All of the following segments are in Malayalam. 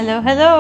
Hello, hello.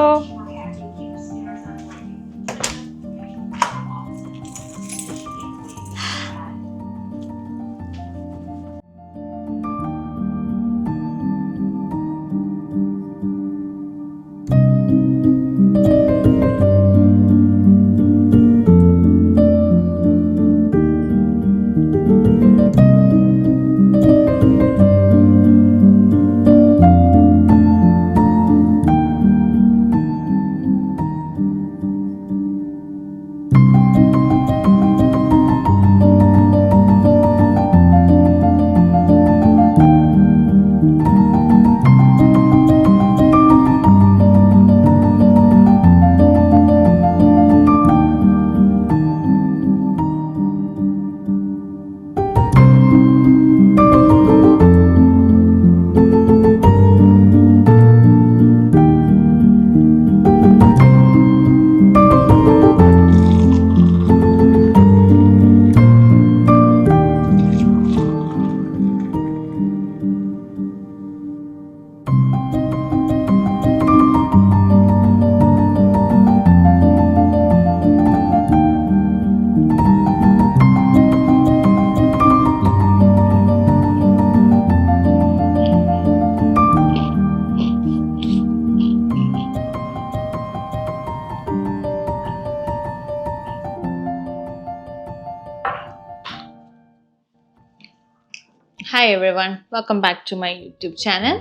Hi everyone, welcome back to my YouTube channel.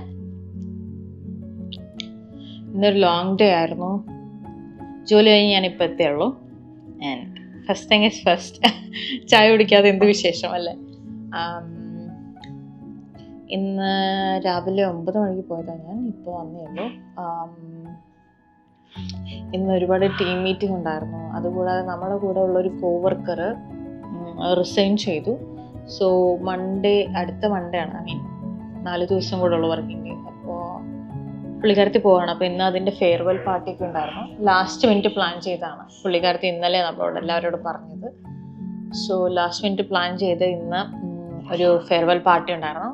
ഇന്നൊരു ലോങ് ഡേ ആയിരുന്നു. ജോലി കഴിഞ്ഞ് ഞാനിപ്പോൾ എത്തിയുള്ളൂ. And first thing is first, ചായ കുടിക്കാതെ എന്ത് വിശേഷം അല്ലേ. ഇന്ന് രാവിലെ 9 മണിക്ക് പോയതാണ് ഞാൻ, ഇപ്പോൾ വന്നേ ഉള്ളൂ. ഇന്ന് ഒരുപാട് ടീം മീറ്റിംഗ് ഉണ്ടായിരുന്നു. അതുകൂടാതെ നമ്മുടെ കൂടെ ഉള്ളൊരു കോവർക്കർ റിസൈൻ ചെയ്തു. സോ മൺഡേ, അടുത്ത മൺഡേ ആണ്, 4 ദിവസം കൂടെ ഉള്ളു വർക്കിംഗ് ഡേ. അപ്പോൾ പുള്ളിക്കാരത്തി പോവാണ്. അപ്പോൾ ഇന്ന് അതിൻ്റെ ഫെയർവെൽ പാർട്ടിയൊക്കെ ഉണ്ടായിരുന്നു. ലാസ്റ്റ് മിനിറ്റ് പ്ലാൻ ചെയ്തതാണ്. പുള്ളിക്കാരത്തി ഇന്നലെ നമ്മളോട് എല്ലാവരോടും പറഞ്ഞത്. സോ ലാസ്റ്റ് മിനിറ്റ് പ്ലാൻ ചെയ്ത് ഇന്ന് ഒരു ഫെയർവെൽ പാർട്ടി ഉണ്ടായിരുന്നു.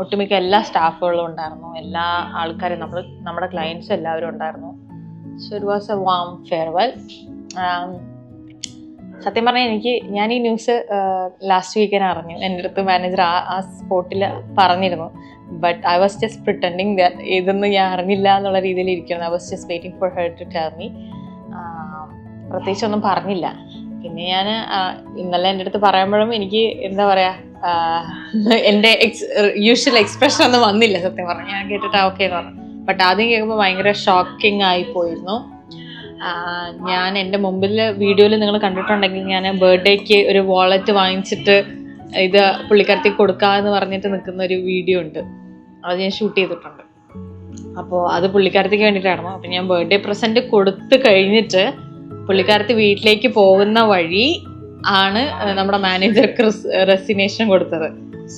ഒട്ടുമിക്ക എല്ലാ സ്റ്റാഫുകളും ഉണ്ടായിരുന്നു, എല്ലാ ആൾക്കാരും, നമ്മുടെ ക്ലയൻസും എല്ലാവരും ഉണ്ടായിരുന്നു. So it was A warm farewell. സത്യം പറഞ്ഞാൽ ഞാൻ ഈ ന്യൂസ് ലാസ്റ്റ് വീക്കിന് അറിഞ്ഞു. എൻ്റെ അടുത്ത് മാനേജർ ആ സ്പോട്ടിൽ പറഞ്ഞിരുന്നു. But I was just pretending that ഇതൊന്നും ഞാൻ അറിഞ്ഞില്ല എന്നുള്ള രീതിയിൽ ഇരിക്കുന്നു. I was just waiting for her to tell me. പ്രത്യേകിച്ചൊന്നും പറഞ്ഞില്ല. പിന്നെ ഞാൻ ഇന്നലെ എൻ്റെ അടുത്ത് പറയുമ്പോഴും എനിക്ക് എന്താ പറയുക, എൻ്റെ യൂഷ്വൽ എക്സ്പ്രഷൻ ഒന്നും വന്നില്ല. സത്യം പറഞ്ഞു ഞാൻ കേട്ടിട്ട് ഓക്കെ എന്ന് പറഞ്ഞു. ബട്ട് ആദ്യം കേൾക്കുമ്പോൾ ഭയങ്കര ഷോക്കിംഗ് ആയി പോയിരുന്നു. ഞാൻ എൻ്റെ മുമ്പിൽ വീഡിയോയിൽ നിങ്ങൾ കണ്ടിട്ടുണ്ടെങ്കിൽ ഞാൻ ബർത്ത്ഡേക്ക് ഒരു വാളറ്റ് വാങ്ങിച്ചിട്ട് ഇത് പുള്ളിക്കാരത്തേക്ക് കൊടുക്കാമെന്ന് പറഞ്ഞിട്ട് നിൽക്കുന്ന ഒരു വീഡിയോ ഉണ്ട്. അത് ഞാൻ ഷൂട്ട് ചെയ്തിട്ടുണ്ട്. അപ്പോൾ അത് പുള്ളിക്കാരത്തേക്ക് വേണ്ടിയിട്ടായിരുന്നു. അപ്പോൾ ഞാൻ ബർത്ത്ഡേ പ്രസൻറ്റ് കൊടുത്ത് കഴിഞ്ഞിട്ട് പുള്ളിക്കാരത്തി വീട്ടിലേക്ക് പോകുന്ന വഴി ആണ് നമ്മുടെ മാനേജർക്ക് റെസിഗ്നേഷൻ കൊടുത്തത്.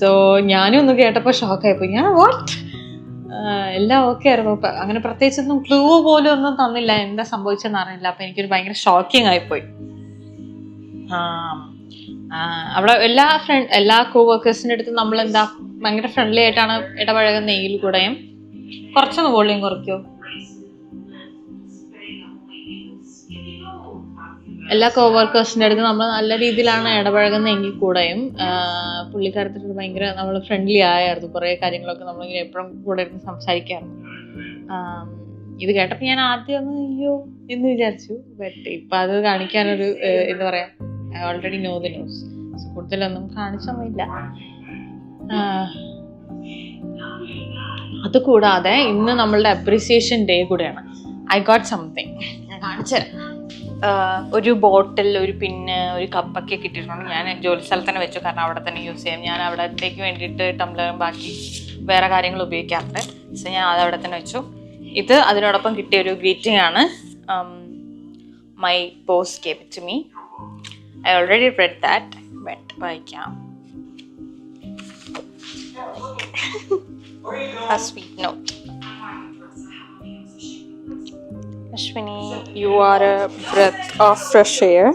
സോ ഞാനും ഒന്ന് കേട്ടപ്പോൾ ഷോക്കായിപ്പോയി. ഞാൻ വാട്ട്, എല്ലാം ഓക്കെ ആയിരുന്നു. അങ്ങനെ പ്രത്യേകിച്ചൊന്നും ക്ലൂ പോലും ഒന്നും തന്നില്ല, എന്താ സംഭവിച്ചെന്ന് അറിയില്ല. അപ്പം എനിക്കൊരു ഭയങ്കര ഷോക്കിംഗ് ആയിപ്പോയി. അവിടെ എല്ലാ കോ വർക്കേഴ്സിൻ്റെ അടുത്ത് നമ്മളെന്താ ഭയങ്കര ഫ്രണ്ട്ലി ആയിട്ടാണ് ഇടപഴകുന്നതെങ്കിൽ കൂടെയും കുറച്ചൊന്ന് വോളിയം കുറയ്ക്കുമോ. എല്ലാ കോ വർക്കേഴ്സിൻ്റെ അടുത്ത് നമ്മൾ നല്ല രീതിയിലാണ് ഇടപഴകുന്നതെങ്കിൽ കൂടെയും പുള്ളിക്കാരത്തിട്ട് ഭയങ്കര നമ്മൾ ഫ്രണ്ട്ലി ആയിരുന്നു. കുറേ കാര്യങ്ങളൊക്കെ നമ്മളിങ്ങനെ എപ്പോഴും കൂടെ ഇരുന്ന് സംസാരിക്കാറുണ്ട്. ഇത് കേട്ടപ്പോൾ ഞാൻ ആദ്യം ഒന്ന് അയ്യോ എന്ന് വിചാരിച്ചു. ബട്ട് ഇപ്പം അത് കാണിക്കാനൊരു എന്താ പറയുക, I already know the news. So കൂടുതലൊന്നും കാണിച്ചൊന്നുമില്ല. അതുകൂടാതെ ഇന്ന് നമ്മളുടെ അപ്രീസിയേഷൻ ഡേ കൂടെയാണ്. ഐ ഗോട്ട് സംതിങ്, ഞാൻ കാണിച്ചുതരാം. ഒരു ബോട്ടിൽ, ഒരു പിന്ന്, ഒരു കപ്പൊക്കെ കിട്ടിയിട്ടുണ്ട്. ഞാൻ ജോലി സ്ഥലത്ത് തന്നെ വെച്ചു, കാരണം അവിടെ തന്നെ യൂസ് ചെയ്യാം. ഞാൻ അവിടത്തേക്ക് വേണ്ടിയിട്ട് ടംബ്ലറും ബാക്കി വേറെ കാര്യങ്ങൾ ഉപയോഗിക്കാറുണ്ട്. സോ ഞാൻ അത് അവിടെ തന്നെ വെച്ചു. ഇത് അതിനോടൊപ്പം കിട്ടിയ ഒരു ഗ്രീറ്റിംഗ് ആണ്. My boss gave it to me. I already read that, but വായിക്കാം. A sweet note. Ashwini, you are a breath of fresh air.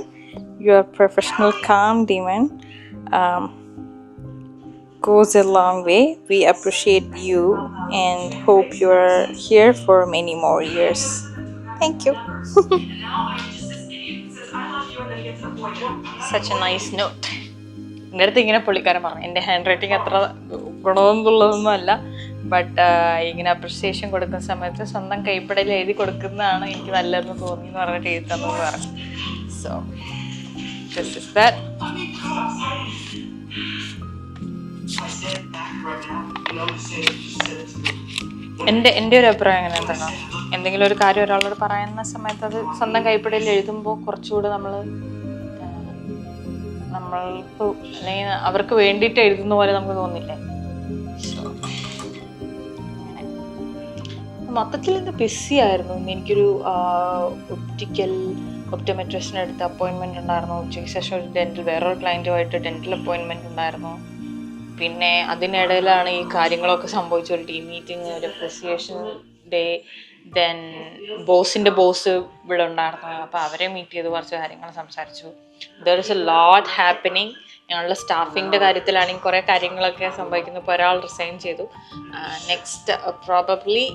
You are a professional, calm demon. goes a long way. We appreciate you and hope you are here for many more years. Thank you. Such a nice note. എൻ്റെ അടുത്ത് ഇങ്ങനെ പുള്ളിക്കാരൻ പറഞ്ഞു, എൻ്റെ ഹാൻഡ് റൈറ്റിംഗ് അത്ര ഗുണമെന്നുള്ളതൊന്നും അല്ല, ബട്ട് ഇങ്ങനെ അപ്രിസിയേഷൻ കൊടുക്കുന്ന സമയത്ത് സ്വന്തം കൈപ്പടയിൽ എഴുതി കൊടുക്കുന്നതാണ് എനിക്ക് നല്ലതെന്ന് തോന്നി എന്ന് പറഞ്ഞിട്ട് എഴുതി തന്നെന്ന് പറഞ്ഞു. So this is that. എൻ്റെ ഒരു അഭിപ്രായം അങ്ങനെ എന്താണ്, എന്തെങ്കിലും ഒരു കാര്യം ഒരാളോട് പറയുന്ന സമയത്ത് അത് സ്വന്തം കൈപ്പടയിൽ എഴുതുമ്പോൾ കുറച്ചുകൂടെ നമ്മൾക്ക് അല്ലെങ്കിൽ അവർക്ക് വേണ്ടിയിട്ട് എഴുതുന്ന പോലെ നമുക്ക് തോന്നില്ലേ. മൊത്തത്തിൽ ഇന്ന് ബിസി ആയിരുന്നു. എനിക്കൊരു ഒപ്റ്റോമെട്രിസ്റ്റിൻ്റെ അടുത്ത് അപ്പോയിൻമെൻറ്റ് ഉണ്ടായിരുന്നു. ഉച്ചയ്ക്ക് ശേഷം ഒരു വേറൊരു ക്ലയൻറ്റുമായിട്ട് ഡെൻറ്റൽ അപ്പോയിൻമെൻറ്റ് ഉണ്ടായിരുന്നു. പിന്നെ അതിനിടയിലാണ് ഈ കാര്യങ്ങളൊക്കെ സംഭവിച്ചു. ഒരു ടീം മീറ്റിംഗ്, ഒരു അപ്രിസിയേഷൻ ഡേ, ദെൻ ബോസിൻ്റെ ബോസ് ഇവിടെ ഉണ്ടായിരുന്നു. അപ്പോൾ അവരെ മീറ്റ് ചെയ്ത് കുറച്ച് കാര്യങ്ങൾ സംസാരിച്ചു. There is a lot happening. ഞങ്ങളുടെ സ്റ്റാഫിൻ്റെ കാര്യത്തിലാണെങ്കിൽ കുറേ കാര്യങ്ങളൊക്കെ സംഭവിക്കുന്നു. ഇപ്പോൾ ഒരാൾ റിസൈൻ ചെയ്തു. നെക്സ്റ്റ് പ്രോബബ്ലി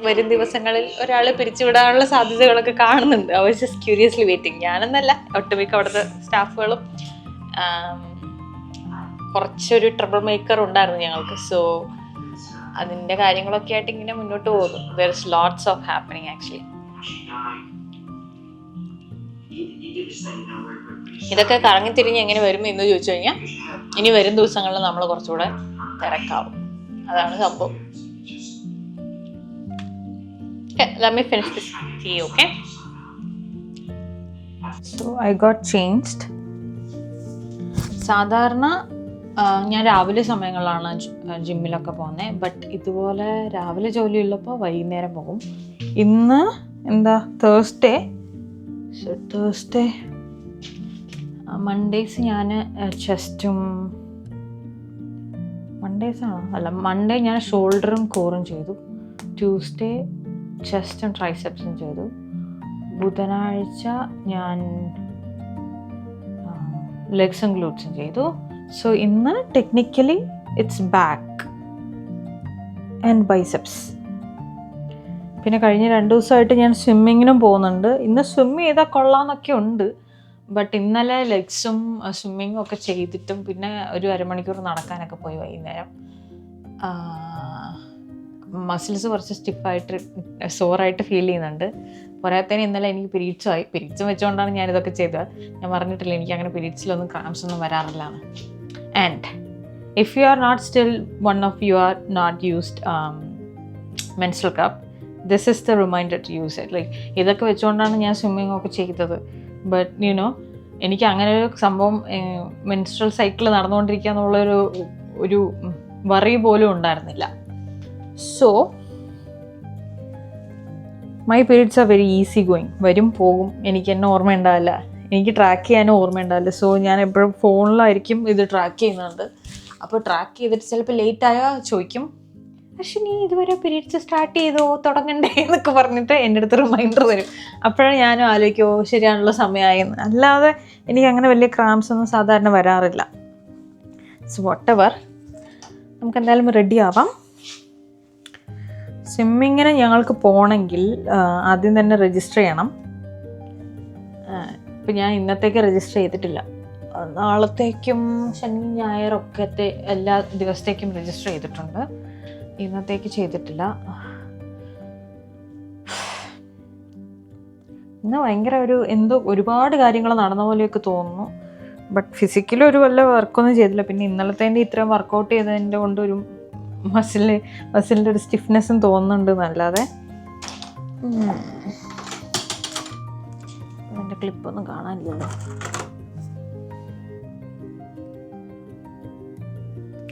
വരും ദിവസങ്ങളിൽ ഒരാളെ പിരിച്ചുവിടാനുള്ള സാധ്യതകളൊക്കെ കാണുന്നുണ്ട്. I was just curiously waiting. ഞാനെന്നല്ല, ഒട്ടുമിക്ക അവിടുത്തെ സ്റ്റാഫുകളും കുറച്ചൊരു ട്രബിൾ മേക്കർ ഉണ്ടായിരുന്നു ഞങ്ങൾക്ക്. സോ അതിൻ്റെ കാര്യങ്ങളൊക്കെ ആയിട്ട് ഇങ്ങനെ മുന്നോട്ട് പോകുന്നു. There is lots of happening actually. ഇതൊക്കെ കറങ്ങി തിരിഞ്ഞ് എങ്ങനെ വരും എന്ന് ചോദിച്ചു കഴിഞ്ഞാൽ ഇനി വരും ദിവസങ്ങളിൽ നമ്മൾ കുറച്ചുകൂടെ തിരക്കാവും. അതാണ് സംഭവം. Let me finish this tea, okay? So I got changed. സാധാരണ ഞാൻ രാവിലെ സമയങ്ങളിലാണ് ജിമ്മിലൊക്കെ പോകുന്നത്. ബട്ട് ഇതുപോലെ രാവിലെ ജോലിയുള്ളപ്പോൾ വൈകുന്നേരം പോകും. ഇന്ന് എന്താ തേഴ്സ്ഡേ മൺഡേയ്സ് ഞാൻ ചെസ്റ്റും, മൺഡേ ഞാൻ ഷോൾഡറും കോറും ചെയ്തു. ട്യൂസ്ഡേ ചെസ്റ്റും ട്രൈസെപ്സും ചെയ്തു. ബുധനാഴ്ച ഞാൻ ലെഗ്സും ഗ്ലൂട്ട്സും ചെയ്തു. സോ ഇന്ന് technically it's back and biceps. പിന്നെ കഴിഞ്ഞ 2 ദിവസമായിട്ട് ഞാൻ സ്വിമ്മിങ്ങിനും പോകുന്നുണ്ട്. ഇന്ന് സ്വിം ചെയ്താൽ കൊള്ളാമെന്നൊക്കെ ഉണ്ട്. ബട്ട് ഇന്നലെ ലെഗ്സും സ്വിമ്മിങ്ങും ഒക്കെ ചെയ്തിട്ടും പിന്നെ ഒരു അരമണിക്കൂർ നടക്കാനൊക്കെ പോയി വൈകുന്നേരം. മസിൽസ് കുറച്ച് സ്റ്റിഫായിട്ട് സോറായിട്ട് ഫീൽ ചെയ്യുന്നുണ്ട്. പോരാത്തതിന് ഇന്നലെ എനിക്ക് പിരീഡ്സും വെച്ചുകൊണ്ടാണ് ഞാനിതൊക്കെ ചെയ്തത്. ഞാൻ പറഞ്ഞിട്ടില്ല എനിക്ക് അങ്ങനെ പിരീഡ്സിലൊന്നും ക്രാംസ് ഒന്നും വരാറില്ലാണ്. And if you are not still one of you are not used menstrual cup, this is the reminder to use it. Like ഇതൊക്കെ വെച്ചുകൊണ്ടാണ് ഞാൻ സ്വിമ്മിങ് ഒക്കെ ചെയ്തത്. ബട്ട് യുനോ എനിക്ക് അങ്ങനെ ഒരു സംഭവം മെൻസ്ട്രൽ സൈക്കിൾ നടന്നുകൊണ്ടിരിക്കുക എന്നുള്ളൊരു വറി പോലും ഉണ്ടായിരുന്നില്ല. So my periods are very easy going. വരും പോകും, എനിക്ക് എന്നെ ഓർമ്മയുണ്ടാവില്ല, എനിക്ക് ട്രാക്ക് ചെയ്യാനും ഓർമ്മയുണ്ടാവില്ല. സോ ഞാൻ എപ്പോഴും ഫോണിലായിരിക്കും ഇത് ട്രാക്ക് ചെയ്യുന്നുണ്ട്. അപ്പോൾ ട്രാക്ക് ചെയ്തിട്ട് ചിലപ്പോൾ ലേറ്റായാൽ ചോദിക്കും, പക്ഷേ നീ ഇതുവരെ പീരീഡ്സ് സ്റ്റാർട്ട് ചെയ്തോ, തുടങ്ങണ്ടേ എന്നൊക്കെ പറഞ്ഞിട്ട് എൻ്റെ അടുത്ത് റിമൈൻഡർ തരും. അപ്പോഴാണ് ഞാനും ആലോചിക്കുമോ ശരിയാണല്ലോ സമയമായെന്ന്. അല്ലാതെ എനിക്ക് അങ്ങനെ വലിയ ക്രാംസ് ഒന്നും സാധാരണ വരാറില്ല. സോ വാട്ട് എവർ, നമുക്ക് എന്തായാലും റെഡി ആവാം. സ്വിമ്മിങ്ങിന് ഞങ്ങൾക്ക് പോകണമെങ്കിൽ ആദ്യം തന്നെ രജിസ്റ്റർ ചെയ്യണം. ഇപ്പം ഞാൻ ഇന്നത്തേക്ക് രജിസ്റ്റർ ചെയ്തിട്ടില്ല. നാളത്തേക്കും ശനി ഞായറൊക്കെ എല്ലാ ദിവസത്തേക്കും രജിസ്റ്റർ ചെയ്തിട്ടുണ്ട്. ഇന്നത്തേക്ക് ചെയ്തിട്ടില്ല. ഇന്ന് ഭയങ്കര എന്തോ ഒരുപാട് കാര്യങ്ങൾ നടന്ന പോലെയൊക്കെ തോന്നുന്നു. ബട്ട് ഫിസിക്കലി ഒരു വല്ല വർക്കൊന്നും ചെയ്തില്ല. പിന്നെ ഇന്നലത്തേൻ്റെ ഇത്രയും വർക്കൗട്ട് ചെയ്തതിൻ്റെ കൊണ്ട് ഒരു മസിലിൻ്റെ ഒരു സ്റ്റിഫ്നെസ്സും തോന്നുന്നുണ്ട് എന്നല്ലാതെ. എൻ്റെ ക്ലിപ്പൊന്നും കാണാനില്ലല്ലോ.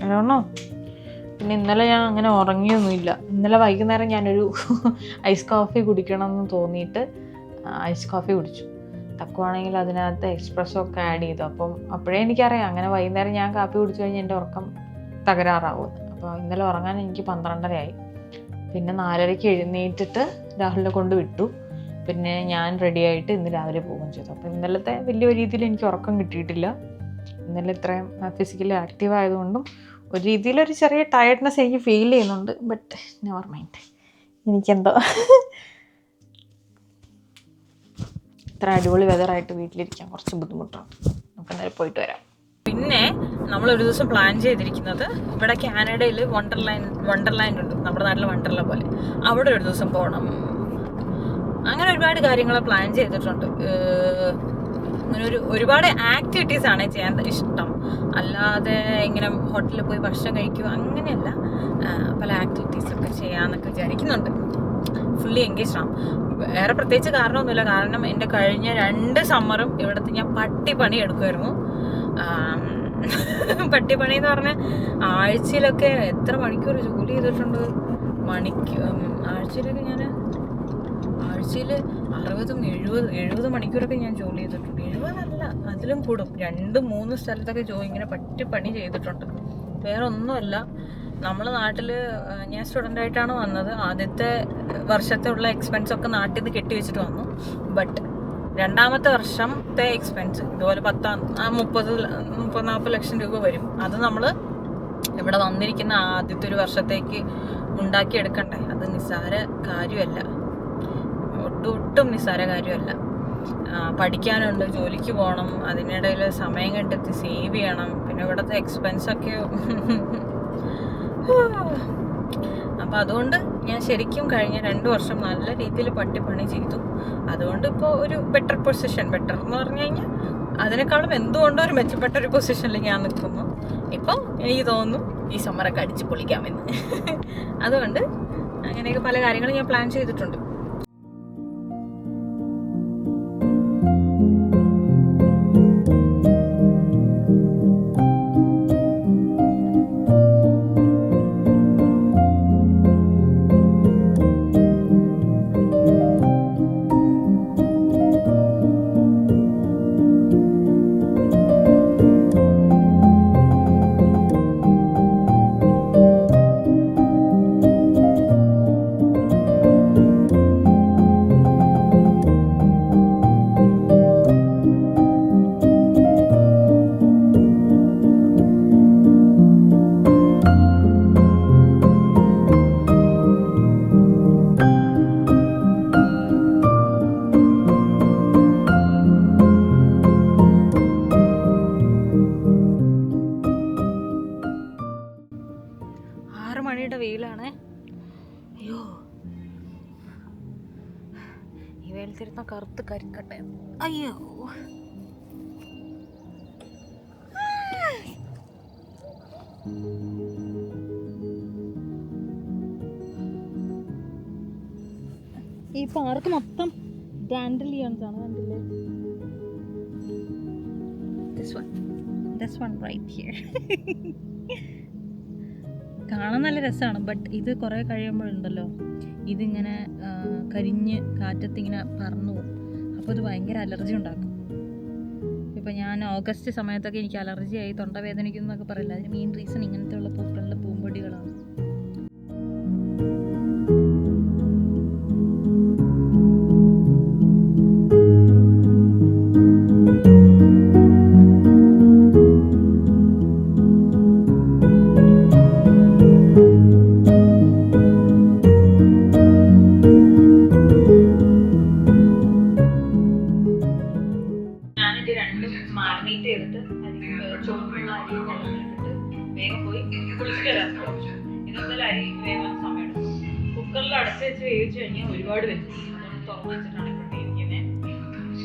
അതാണോ. പിന്നെ ഇന്നലെ ഞാൻ അങ്ങനെ ഉറങ്ങിയൊന്നുമില്ല. ഇന്നലെ വൈകുന്നേരം ഞാനൊരു ഐസ് കോഫി കുടിക്കണം എന്ന് തോന്നിയിട്ട് ഐസ് കോഫി കുടിച്ചു. തക്കുവാണെങ്കിൽ അതിനകത്ത് എക്സ്പ്രസ്സോ ഒക്കെ ആഡ് ചെയ്തു. അപ്പോഴേ എനിക്കറിയാം അങ്ങനെ വൈകുന്നേരം ഞാൻ കാപ്പി കുടിച്ചു കഴിഞ്ഞാൽ എൻ്റെ ഉറക്കം തകരാറാവും. അപ്പോൾ ഇന്നലെ ഉറങ്ങാൻ എനിക്ക് 12:30 പിന്നെ 4:30 എഴുന്നേറ്റിട്ട് രാഹുലിനെ കൊണ്ട് വിട്ടു. പിന്നെ ഞാൻ റെഡിയായിട്ട് ഇന്ന് രാവിലെ പോവുകയും ചെയ്തു. അപ്പോൾ ഇന്നലത്തെ വലിയ രീതിയിൽ എനിക്ക് ഉറക്കം കിട്ടിയിട്ടില്ല. ഇന്നലെ ഇത്രയും ഫിസിക്കലി ആക്റ്റീവ് ആയതുകൊണ്ടും ഒരു രീതിയിലൊരു ചെറിയ ടയർഡ്നെസ് എനിക്ക് ഫീൽ ചെയ്യുന്നുണ്ട്. ബട്ട് നെവർ മൈൻഡ്, എനിക്കെന്തോ ഇത്ര അടിപൊളി വെതറായിട്ട് വീട്ടിലിരിക്കാൻ കുറച്ച് ബുദ്ധിമുട്ടാണ്. നമുക്ക് എന്തായാലും പോയിട്ട് വരാം. പിന്നെ നമ്മളൊരു ദിവസം പ്ലാൻ ചെയ്തിരിക്കുന്നത് ഇവിടെ കാനഡയിൽ വണ്ടർലാൻഡ് ഉണ്ട്, നമ്മുടെ നാട്ടിലെ വണ്ടർല പോലെ. അവിടെ ഒരു ദിവസം പോകണം. അങ്ങനെ ഒരുപാട് കാര്യങ്ങൾ പ്ലാൻ ചെയ്തിട്ടുണ്ട്. അങ്ങനെ ഒരുപാട് ആക്ടിവിറ്റീസാണ് ചെയ്യാൻ ഇഷ്ടം. അല്ലാതെ ഇങ്ങനെ ഹോട്ടലിൽ പോയി ഭക്ഷണം കഴിക്കുക അങ്ങനെയല്ല, പല ആക്ടിവിറ്റീസൊക്കെ ചെയ്യാമെന്നൊക്കെ വിചാരിക്കുന്നുണ്ട്. ഫുള്ളി എൻഗേജ് ആവും. വേറെ പ്രത്യേകിച്ച് കാരണമൊന്നുമില്ല. കാരണം എൻ്റെ കഴിഞ്ഞ 2 സമ്മറും ഇവിടുത്തെ ഞാൻ പട്ടിപ്പണി എടുക്കുമായിരുന്നു. പട്ടിപ്പണി എന്ന് പറഞ്ഞാൽ ആഴ്ചയിലൊക്കെ എത്ര മണിക്കൂർ ജോലി ചെയ്തിട്ടുണ്ട്. ആഴ്ചയിലൊക്കെ ഞാൻ 60-70 മണിക്കൂറൊക്കെ ഞാൻ ജോലി ചെയ്തിട്ടുണ്ട്. 70 അല്ല, അതിലും കൂടും. 2-3 സ്ഥലത്തൊക്കെ ഇങ്ങനെ പണി ചെയ്തിട്ടുണ്ട്. വേറെ ഒന്നുമല്ല, നമ്മളെ നാട്ടിൽ ഞാൻ സ്റ്റുഡൻ്റായിട്ടാണ് വന്നത്. ആദ്യത്തെ വർഷത്തെ ഉള്ള എക്സ്പെൻസൊക്കെ നാട്ടിൽ നിന്ന് കെട്ടിവെച്ചിട്ട് വന്നു. ബട്ട് 2ാമത്തെ വർഷത്തെ എക്സ്പെൻസ് ഇതുപോലെ 30-40 ലക്ഷം രൂപ വരും. അത് നമ്മൾ ഇവിടെ വന്നിരിക്കുന്ന ആദ്യത്തെ ഒരു വർഷത്തേക്ക് ഉണ്ടാക്കിയെടുക്കണ്ടേ. അത് നിസ്സാര കാര്യമല്ല, ഒട്ടും നിസ്സാര കാര്യമല്ല. പഠിക്കാനുണ്ട്, ജോലിക്ക് പോകണം, അതിനിടയിൽ സമയം കണ്ടെത്തി സേവ് ചെയ്യണം. പിന്നെ ഇവിടുത്തെ എക്സ്പെൻസൊക്കെ അപ്പം അതുകൊണ്ട് ഞാൻ ശരിക്കും കഴിഞ്ഞ 2 വർഷം നല്ല രീതിയിൽ പട്ടിപ്പണി ചെയ്തു. അതുകൊണ്ട് ഇപ്പോൾ ഒരു ബെറ്റർ എന്ന് പറഞ്ഞു കഴിഞ്ഞാൽ അതിനേക്കാളും എന്തുകൊണ്ടോ ഒരു മെച്ചപ്പെട്ട ഒരു പൊസിഷനിൽ ഞാൻ നിൽക്കുന്നു. ഇപ്പം എനിക്ക് തോന്നുന്നു ഈ സമ്മറൊക്കെ അടിച്ച് പൊളിക്കാമെന്ന്. അതുകൊണ്ട് അങ്ങനെയൊക്കെ പല കാര്യങ്ങളും ഞാൻ പ്ലാൻ ചെയ്തിട്ടുണ്ട്. വെയിലാണ്. അയ്യോ, ഈ വെയിലത്തിരുന്ന കറുത്ത് കരിക്കട്ടെ. അയ്യോ, ഈ പാർക്ക് മൊത്തം ഡാൻഡലിയൻസ് ആണ്. കണ്ടില്ലേ? This one right here. കാണാൻ നല്ല രസമാണ്. ബട്ട് ഇത് കുറേ കഴിയുമ്പോഴുണ്ടല്ലോ ഇതിങ്ങനെ കരിഞ്ഞ് കാറ്റത്തിങ്ങനെ പറന്നു പോകും. അപ്പോൾ ഇത് ഭയങ്കര അലർജി ഉണ്ടാക്കും. ഇപ്പോൾ ഞാൻ ഓഗസ്റ്റ് സമയത്തൊക്കെ എനിക്ക് അലർജിയായി, തൊണ്ടവേദനിക്കുന്നൊക്കെ പറയില്ല. അതിന് മെയിൻ റീസൺ ഇങ്ങനത്തെ ഉള്ള പൂക്കളിലെ പൂമ്പൊടികളാണ്. ചുവപ്പുള്ള അരി വെള്ളത്തിലിട്ടിട്ട് വേഗം പോയി കുളിച്ചിട്ട് വരാൻ ശ്രമിച്ചു. ഇതൊന്നും അരി വേഗം സമയമെടുക്കും. കുക്കറിൽ അടച്ച് വെച്ച് വേവിച്ച് കഴിഞ്ഞാൽ ഒരുപാട് വെച്ചു തുറന്ന് വെച്ചിട്ടാണ് ഇരിക്കുന്നത്.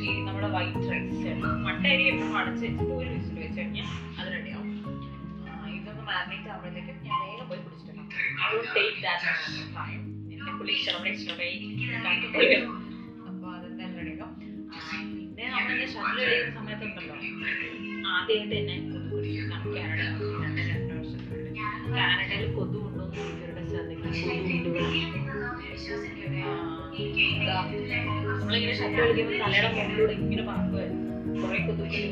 ഈ നമ്മുടെ വൈറ്റ് റൈസ് മട്ട അരി എപ്പോഴും അടച്ച് വെച്ചിട്ട് ഒരു വിസിൽ വെച്ച് കഴിഞ്ഞാൽ അത് റെഡിയാവും. ഇതൊന്ന് മാരിനേറ്റ് ആകുമ്പോഴത്തേക്കും ഞാൻ വേഗം പോയി കുളിച്ചിട്ട് വരാം. എന്നെ കുളിക്കണം അപ്പോൾ അതെന്തായാലും റെഡിയാക്കാം. പിന്നെ നമ്മളെ ഷട്ടിൽ കഴിയുന്ന സമയത്തുണ്ടല്ലോ ആദ്യമായിട്ട് തന്നെ കൊതു പിടിച്ചു. കാനഡയിൽ കൊതു ഉണ്ടോ എന്ന് ഇവരുടെ നമ്മളിങ്ങനെ ഷട്ടിൽ കളിക്കുമ്പോൾ തലയുടെ മുകളിലൂടെ ഇങ്ങനെ പറക്കുമായിരുന്നു. കുറെ കൊതുകുകൾ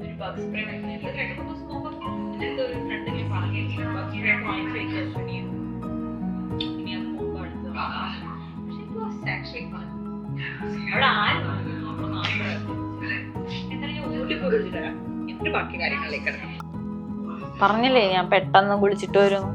ഒരു ബഗ് സ്പ്രേ വാങ്ങിച്ചു. 2-3 ദിവസം മുമ്പ് എൻ്റെ ഒരു ഫ്രണ്ട് ഞാൻ പറഞ്ഞു ബഗ് സ്പ്രേ വാങ്ങിച്ചു വയ്ക്കാൻ ശ്രമിക്കുന്നു. ഇനി അത് മുമ്പ് അടുത്ത് അവിടെ ആരും എന്തായാലും ഞാൻ ഊട്ടി പോയി വിളിച്ചു തരാം. എന്നിട്ട് ബാക്കി കാര്യങ്ങളിലേക്ക് കിടക്കാം. പറഞ്ഞില്ലേ ഞാൻ പെട്ടെന്ന് കുളിച്ചിട്ട് വരും.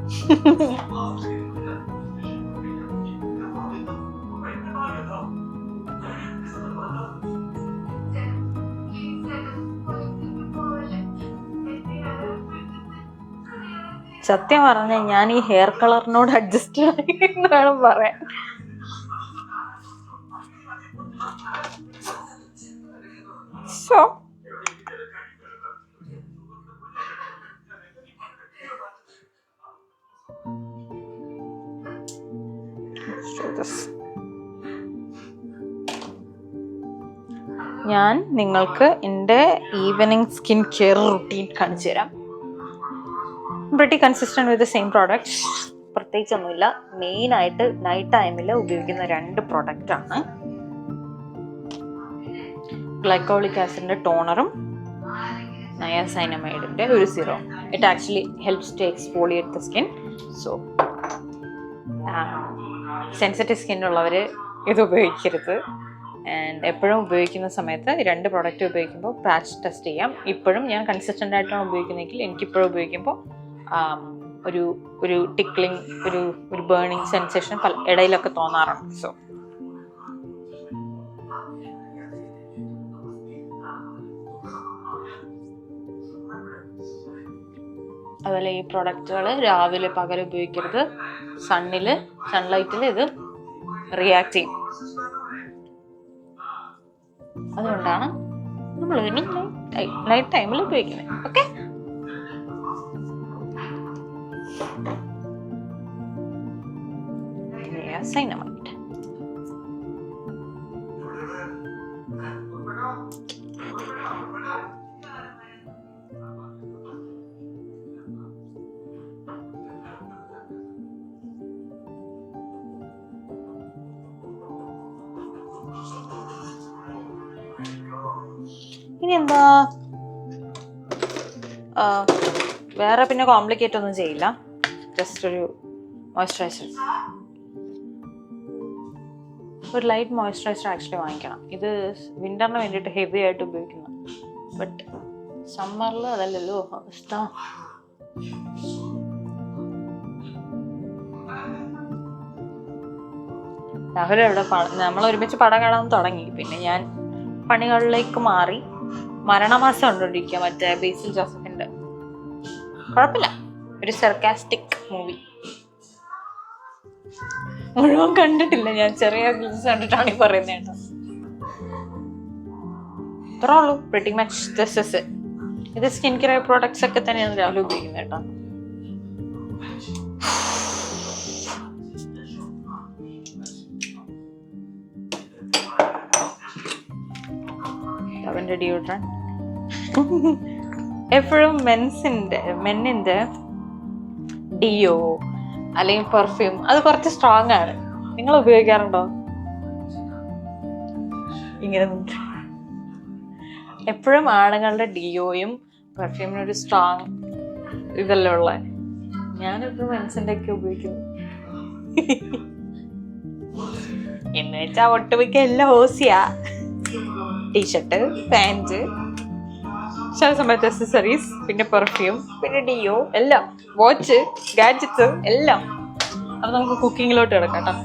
സത്യം പറഞ്ഞ ഞാൻ ഈ ഹെയർ കളറിനോട് അഡ്ജസ്റ്റ് എന്ന് വേണം പറയാൻ. So, let's do this. ഞാൻ നിങ്ങൾക്ക് എൻ്റെ ഈവനിങ് സ്കിൻ കെയർ റുട്ടീൻ കാണിച്ചു തരാം. Pretty consistent with the same products. പ്രത്യേകിച്ചൊന്നുമില്ല. മെയിനായിട്ട് നൈറ്റ് ടൈമിൽ ഉപയോഗിക്കുന്ന 2 പ്രൊഡക്റ്റാണ്. ഗ്ലൈക്കോളിക് ആസിഡിൻ്റെ ടോണറും നയാസൈനമൈഡിൻ്റെ ഒരു serum. It actually helps to exfoliate the skin. So sensitive സ്കിന്നുള്ളവർ ഇത് ഉപയോഗിക്കരുത്. ആൻഡ് എപ്പോഴും ഉപയോഗിക്കുന്ന സമയത്ത് 2 പ്രോഡക്റ്റ് ഉപയോഗിക്കുമ്പോൾ പാച്ച് ടെസ്റ്റ് ചെയ്യാം. ഇപ്പോഴും ഞാൻ കൺസിസ്റ്റൻ്റ് ആയിട്ടാണ് ഉപയോഗിക്കുന്നതെങ്കിൽ എനിക്കിപ്പോഴും ഉപയോഗിക്കുമ്പോൾ ഒരു ടിക്ലിങ്, ഒരു ബേണിങ് സെൻസേഷൻ ഇടയിലൊക്കെ തോന്നാറുണ്ട്. സോ അതുപോലെ ഈ പ്രോഡക്റ്റുകൾ രാവിലെ പകൽ ഉപയോഗിക്കരുത്. സൺലൈറ്റിൽ ഇത് റിയാക്ട് ചെയ്യും. അതുകൊണ്ടാണ് നമ്മൾ നൈറ്റ് ടൈമിൽ ഉപയോഗിക്കുന്നത്. ഓക്കെ, സൈനമൈഡ്. ഇനി എന്താ, വേറെ പിന്നെ കോംപ്ലിക്കേറ്റ് ഒന്നും ചെയ്യില്ല. ജസ്റ്റ് ഒരു മോയ്സ്ചറൈസർ, ഒരു ലൈറ്റ് മോയ്സ്ചറൈസർ ആക്ച്വലി വാങ്ങിക്കണം. ഇത് വിൻ്ററിന് വേണ്ടിയിട്ട് ഹെവി ആയിട്ട് ഉപയോഗിക്കുന്നു. ബട്ട് സമ്മറിൽ അതല്ലല്ലോ അവസ്ഥ. രാഹുൽ എവിടെ നമ്മൾ ഒരുമിച്ച് പടം കാണാൻ തുടങ്ങി. പിന്നെ ഞാൻ പണികളിലേക്ക് മാറി. മരണമാസം കണ്ടോണ്ടിരിക്കുക, മറ്റേ ബേസിൽ ജോസഫിന്റെ. കുഴപ്പമില്ല, ഒരു സർക്കാസ്റ്റിക് മൂവി. മുഴുവൻ കണ്ടിട്ടില്ല ഞാൻ, ചെറിയ ഗ്ലിംസ് കണ്ടിട്ടാണ് ഈ പറയുന്നത് കേട്ടോ. ഇത്രേ ഉള്ളൂ. Pretty much this is it. ഇത് സ്കിൻ കെയർ പ്രോഡക്ട്സ് ഒക്കെ തന്നെയാണ് രാവിലെ ഉപയോഗിക്കുന്നത് കേട്ടോ. അവൻ്റെ ഡിയോഡ്രൻ എപ്പോഴും മെന്നിൻ്റെ ഡിയോ അല്ലെങ്കിൽ പെർഫ്യൂം അത് കുറച്ച് സ്ട്രോങ് ആണ്. നിങ്ങൾ ഉപയോഗിക്കാറുണ്ടോ? ഇങ്ങനെ എപ്പോഴും ആണുങ്ങളുടെ ഡിയോയും പെർഫ്യൂമിനൊരു സ്ട്രോങ് ഇതല്ലേ ഉള്ള. ഞാനെപ്പോഴും മെൻസിൻ്റെ ഒക്കെ ഉപയോഗിക്കുന്നു. എന്ന് വെച്ചാൽ ഒട്ടുമിക്ക എല്ലാം ഓസിയാ. ടീഷർട്ട്, പാൻറ്, ചില സമയത്ത് അക്സസറീസ്, പിന്നെ പെർഫ്യൂം, പിന്നെ ഡിയോ, എല്ലാം, വാച്ച്, ഗാഡ്ജറ്റ്സ് എല്ലാം. അപ്പൊ നമുക്ക് കുക്കിങ്ങിലോട്ട് കിടക്കാം കേട്ടോ.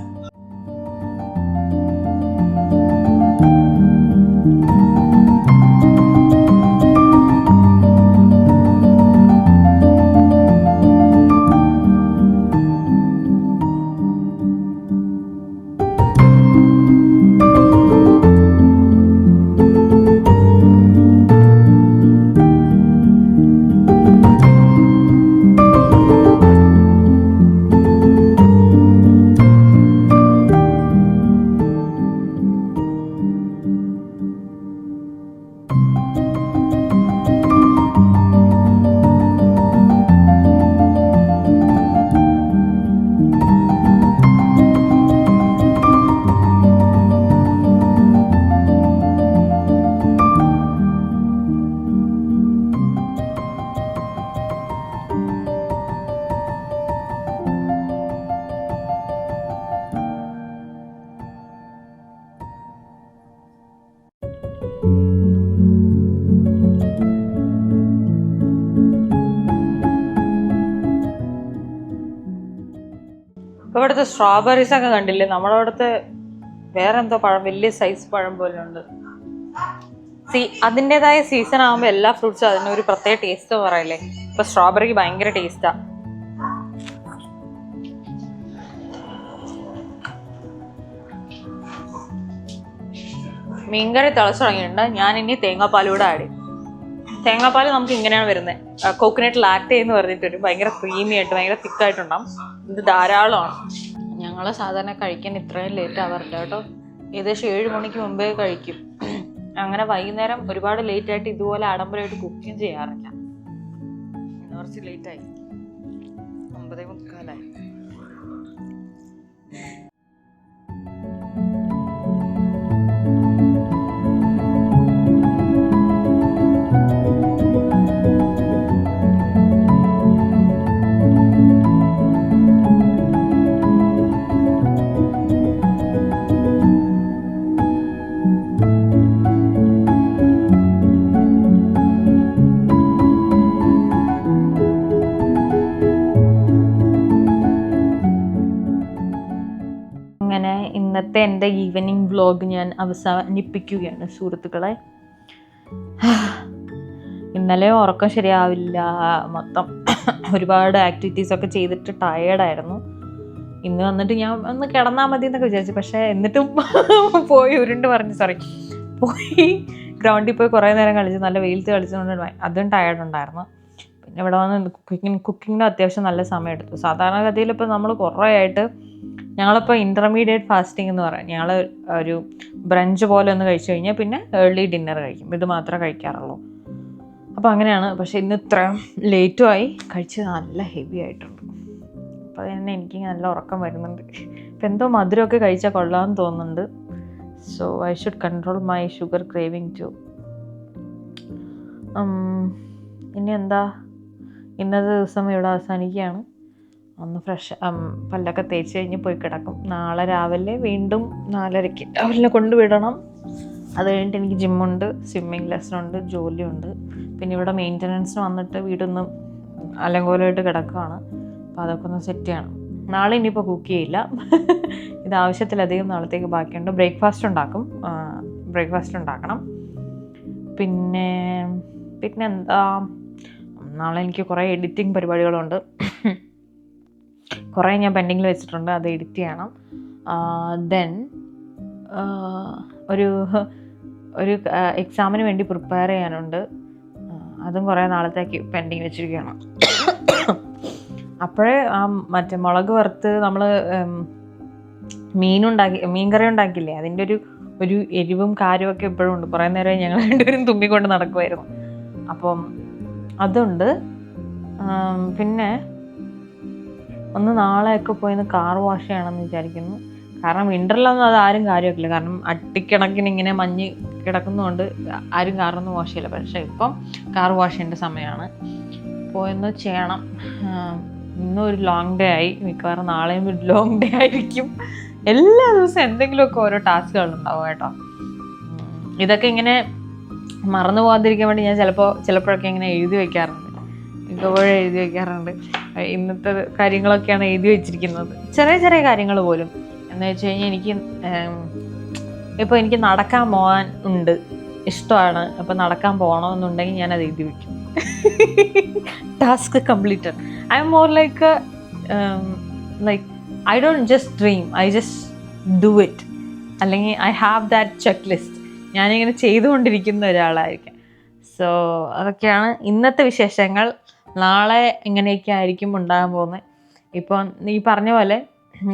ഇപ്പൊ ഇവിടുത്തെ സ്ട്രോബെറീസ് ഒക്കെ കണ്ടില്ലേ, നമ്മുടെ അവിടുത്തെ വേറെ എന്തോ പഴം, വലിയ സൈസ് പഴം പോലെ ഉണ്ട്. അതിൻ്റെതായ സീസൺ ആകുമ്പോൾ എല്ലാ ഫ്രൂട്ട്സും അതിനൊരു പ്രത്യേക ടേസ്റ്റ് പറയല്ലേ. ഇപ്പൊ സ്ട്രോബെറിക്ക് ഭയങ്കര ടേസ്റ്റാ. മീൻകറി തിളച്ചു തുടങ്ങിയിട്ടുണ്ട്. ഞാൻ ഇനി തേങ്ങാപ്പാലൂടെ ആഡ് ചെയ്യും. തേങ്ങാപ്പാൽ നമുക്ക് ഇങ്ങനെയാണ് വരുന്നത്, കോക്കനട്ട് ലാറ്റെ എന്ന് പറഞ്ഞിട്ട് വരും. ഭയങ്കര ക്രീമി ആയിട്ട് ഭയങ്കര തിക്കായിട്ടുണ്ടാവും. ഇത് ധാരാളമാണ്. ഞങ്ങൾ സാധാരണ കഴിക്കാൻ ഇത്രയും ലേറ്റ് ആവാറില്ല കേട്ടോ. ഏകദേശം 7 മണിക്ക് മുമ്പേ കഴിക്കും. അങ്ങനെ വൈകുന്നേരം ഒരുപാട് ലേറ്റ് ആയിട്ട് ഇതുപോലെ ആഡംബരമായിട്ട് കുക്കിംഗ് ചെയ്യാറില്ല. കുറച്ച് ലേറ്റായി, 9:45. അങ്ങനെ ഇന്നത്തെ എൻ്റെ ഈവനിങ് വ്ലോഗ് ഞാൻ അവസാനിപ്പിക്കുകയാണ് സുഹൃത്തുക്കളെ. ഇന്നലെ ഉറക്കം ശരിയാവില്ല, മൊത്തം ഒരുപാട് ആക്ടിവിറ്റീസൊക്കെ ചെയ്തിട്ട് ടയേർഡായിരുന്നു. ഇന്ന് വന്നിട്ട് ഞാൻ ഒന്ന് കിടന്നാൽ മതി എന്നൊക്കെ വിചാരിച്ചു. പക്ഷേ എന്നിട്ടും പോയി പോയി ഗ്രൗണ്ടിൽ പോയി കുറേ നേരം കളിച്ച്, നല്ല വെയിലത്ത് കളിച്ചുകൊണ്ട് അതും ടയേർഡുണ്ടായിരുന്നു. പിന്നെ ഇവിടെ വന്ന് കുക്കിങ്ങിന് അത്യാവശ്യം നല്ല സമയം എടുത്തു. സാധാരണഗതിയിൽ ഇപ്പോൾ നമ്മൾ കുറേ ആയിട്ട് ഞങ്ങളിപ്പോൾ ഇൻ്റർമീഡിയറ്റ് ഫാസ്റ്റിംഗ് എന്ന് പറയാം. ഞങ്ങൾ ഒരു ബ്രഞ്ച് പോലെ ഒന്ന് കഴിച്ചു കഴിഞ്ഞാൽ പിന്നെ ഏർലി ഡിന്നർ കഴിക്കും. ഇത് മാത്രമേ കഴിക്കാറുള്ളൂ. അപ്പോൾ അങ്ങനെയാണ്. പക്ഷേ ഇന്ന് ഇത്രയും ലേറ്റുമായി കഴിച്ച് നല്ല ഹെവി ആയിട്ടുണ്ട്. അപ്പോൾ തന്നെ എനിക്ക് നല്ല ഉറക്കം വരുന്നുണ്ട്. ഇപ്പം എന്തോ മധുരമൊക്കെ കഴിച്ചാൽ കൊള്ളാമെന്ന് തോന്നുന്നുണ്ട്. So I should control my sugar craving too. ഇനി എന്താ, ഇന്നത്തെ ദിവസം ഇവിടെ അവസാനിക്കുകയാണ്. ഒന്ന് ഫ്രഷ് പല്ലൊക്കെ തേച്ച് കഴിഞ്ഞ് പോയി കിടക്കും. നാളെ രാവിലെ വീണ്ടും 4:30 രാവിലെ കൊണ്ടുവിടണം. അത് കഴിഞ്ഞിട്ട് എനിക്ക് ജിമ്മുണ്ട്, സ്വിമ്മിങ് ലെസണുണ്ട്, ജോലിയുണ്ട്. പിന്നെ ഇവിടെ മെയിൻ്റനൻസിന് വന്നിട്ട് വീടൊന്നും അലങ്കോലമായിട്ട് കിടക്കുകയാണ്. അപ്പോൾ അതൊക്കെ ഒന്ന് സെറ്റ് ചെയ്യണം. നാളെ ഇനിയിപ്പോൾ കുക്ക് ചെയ്യില്ല. ഇത് ആവശ്യത്തിലധികം നാളത്തേക്ക് ബാക്കിയുണ്ട്. ബ്രേക്ക്ഫാസ്റ്റ് ഉണ്ടാക്കണം. പിന്നെ എന്താ, നാളെ എനിക്ക് കുറേ എഡിറ്റിംഗ് പരിപാടികളുണ്ട്. കുറേ ഞാൻ പെൻഡിങ്ങിൽ വെച്ചിട്ടുണ്ട്, അത് എഡിറ്റ് ചെയ്യണം. ദെൻ ഒരു എക്സാമിന് വേണ്ടി പ്രിപ്പയർ ചെയ്യാനുണ്ട്. അതും കുറേ നാളത്തേക്ക് പെൻഡിങ് വെച്ചിരിക്കുകയാണ്. അപ്പോഴേ മറ്റേ മുളക് വറുത്ത് നമ്മൾ മീൻകറി ഉണ്ടാക്കില്ലേ, അതിൻ്റെ ഒരു എരിവും കാര്യമൊക്കെ ഇപ്പോഴും ഉണ്ട്. കുറേ നേരം ഞങ്ങൾ രണ്ടുപേരും തുമ്മിക്കൊണ്ട് നടക്കുമായിരുന്നു. അപ്പം അതുണ്ട്. പിന്നെ ഒന്ന് നാളെയൊക്കെ പോയിന്ന് കാർ വാഷ് ചെയ്യണമെന്ന് വിചാരിക്കുന്നു. കാരണം വിൻ്ററിലൊന്നും അത് ആരും കാര്യമാക്കില്ല. കാരണം അട്ടിക്കണക്കിന് ഇങ്ങനെ മഞ്ഞ് കിടക്കുന്നതുകൊണ്ട് ആരും കാറൊന്നും വാഷ് ചെയ്യില്ല. പക്ഷേ ഇപ്പം കാർ വാഷ് ചെയ്യേണ്ട സമയമാണ്. പോയെന്ന് ചെയ്യണം. ഇന്നും ഒരു ലോങ് ഡേ ആയി. മിക്കവാറും നാളെയും ഒരു ലോങ് ഡേ ആയിരിക്കും. എല്ലാ ദിവസവും എന്തെങ്കിലുമൊക്കെ ഓരോ ടാസ്കുകളുണ്ടാവും കേട്ടോ. ഇതൊക്കെ ഇങ്ങനെ മറന്നു പോകാതിരിക്കാൻ വേണ്ടി ഞാൻ ചിലപ്പോഴൊക്കെ ഇങ്ങനെ എഴുതി വയ്ക്കാറുണ്ട്. മിക്കപ്പോഴും എഴുതി വയ്ക്കാറുണ്ട്. ഇന്നത്തെ കാര്യങ്ങളൊക്കെയാണ് എഴുതി വെച്ചിരിക്കുന്നത്. ചെറിയ ചെറിയ കാര്യങ്ങൾ പോലും. എന്ന് വെച്ച് കഴിഞ്ഞാൽ എനിക്ക് നടക്കാൻ പോകാൻ ഉണ്ട്, ഇഷ്ടമാണ്. അപ്പോൾ നടക്കാൻ പോകണമെന്നുണ്ടെങ്കിൽ ഞാനത് എഴുതി വയ്ക്കും. Task completed. I'm more like I don't just dream, I just do it. അല്ലെങ്കിൽ I have that checklist. ഞാനിങ്ങനെ ചെയ്തുകൊണ്ടിരിക്കുന്ന ഒരാളായിരിക്കാം. സോ അതൊക്കെയാണ് ഇന്നത്തെ വിശേഷങ്ങൾ. നാളെ എങ്ങനെയൊക്കെ ആയിരിക്കും ഉണ്ടാകാൻ പോകുന്നത്. ഇപ്പം ഈ പറഞ്ഞ പോലെ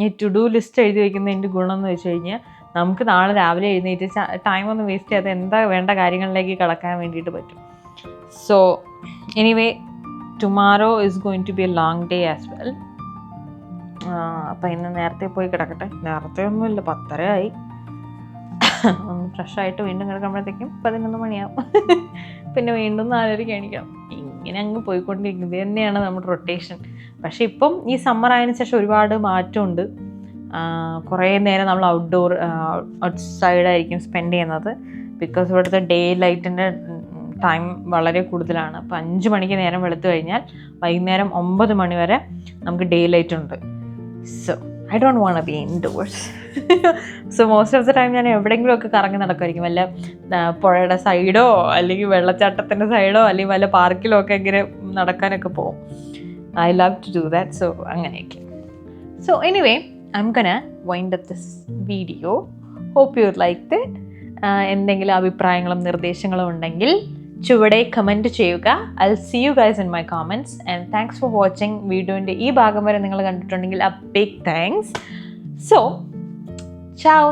ഈ ടു ഡു ലിസ്റ്റ് എഴുതി വയ്ക്കുന്നതിൻ്റെ ഗുണം എന്ന് വെച്ച് കഴിഞ്ഞാൽ നമുക്ക് നാളെ രാവിലെ എഴുന്നേറ്റ് ടൈമൊന്നും വേസ്റ്റ് ചെയ്യാതെ എന്താ വേണ്ട കാര്യങ്ങളിലേക്ക് കടക്കാൻ വേണ്ടിയിട്ട് പറ്റും. So anyway, tomorrow is going to be a long day as well. അപ്പം ഇന്ന് നേരത്തെ പോയി കിടക്കട്ടെ. നേരത്തെ ഒന്നുമില്ല, 10:30 ആയി. ഒന്ന് ഫ്രഷായിട്ട് വീണ്ടും കിടക്കുമ്പോഴത്തേക്കും 11 മണിയാവും. പിന്നെ വീണ്ടും 4:30 എണീക്കണം. ഇങ്ങനെ അങ്ങ് പോയിക്കൊണ്ടിരിക്കുന്നത്. ഇത് തന്നെയാണ് നമ്മുടെ റൊട്ടേഷൻ. പക്ഷേ ഇപ്പം ഈ സമ്മർ ആയതിനു ശേഷം ഒരുപാട് മാറ്റമുണ്ട്. കുറേ നേരം നമ്മൾ ഔട്ട്സൈഡായിരിക്കും സ്പെൻഡ് ചെയ്യുന്നത്. ബിക്കോസ് ഇവിടുത്തെ ഡേ ലൈറ്റിൻ്റെ ടൈം വളരെ കൂടുതലാണ്. അപ്പോൾ 5 മണിക്ക് നേരം വെളുത്തു കഴിഞ്ഞാൽ വൈകുന്നേരം 9 മണി വരെ നമുക്ക് ഡേ ലൈറ്റ് ഉണ്ട്. So I don't want B endorse. So most of the time ഞാൻ എവിടെയെങ്കിലുമൊക്കെ കറങ്ങി നടക്കുമായിരിക്കും. വല്ല പുഴയുടെ സൈഡോ അല്ലെങ്കിൽ വെള്ളച്ചാട്ടത്തിൻ്റെ സൈഡോ അല്ലെങ്കിൽ വല്ല പാർക്കിലോ ഒക്കെ ഇങ്ങനെ നടക്കാനൊക്കെ പോകും. I love to do that. So അങ്ങനെയൊക്കെ. So anyway, I'm gonna wind up this video. Hope you liked it. എന്തെങ്കിലും അഭിപ്രായങ്ങളും നിർദ്ദേശങ്ങളും ഉണ്ടെങ്കിൽ ചുവടെ കമൻറ്റ് ചെയ്യുക. I'll see you guys in my comments and thanks for watching. വീഡിയോൻ്റെ ഈ ഭാഗം വരെ നിങ്ങൾ കണ്ടിട്ടുണ്ടെങ്കിൽ a big thanks. So, ciao.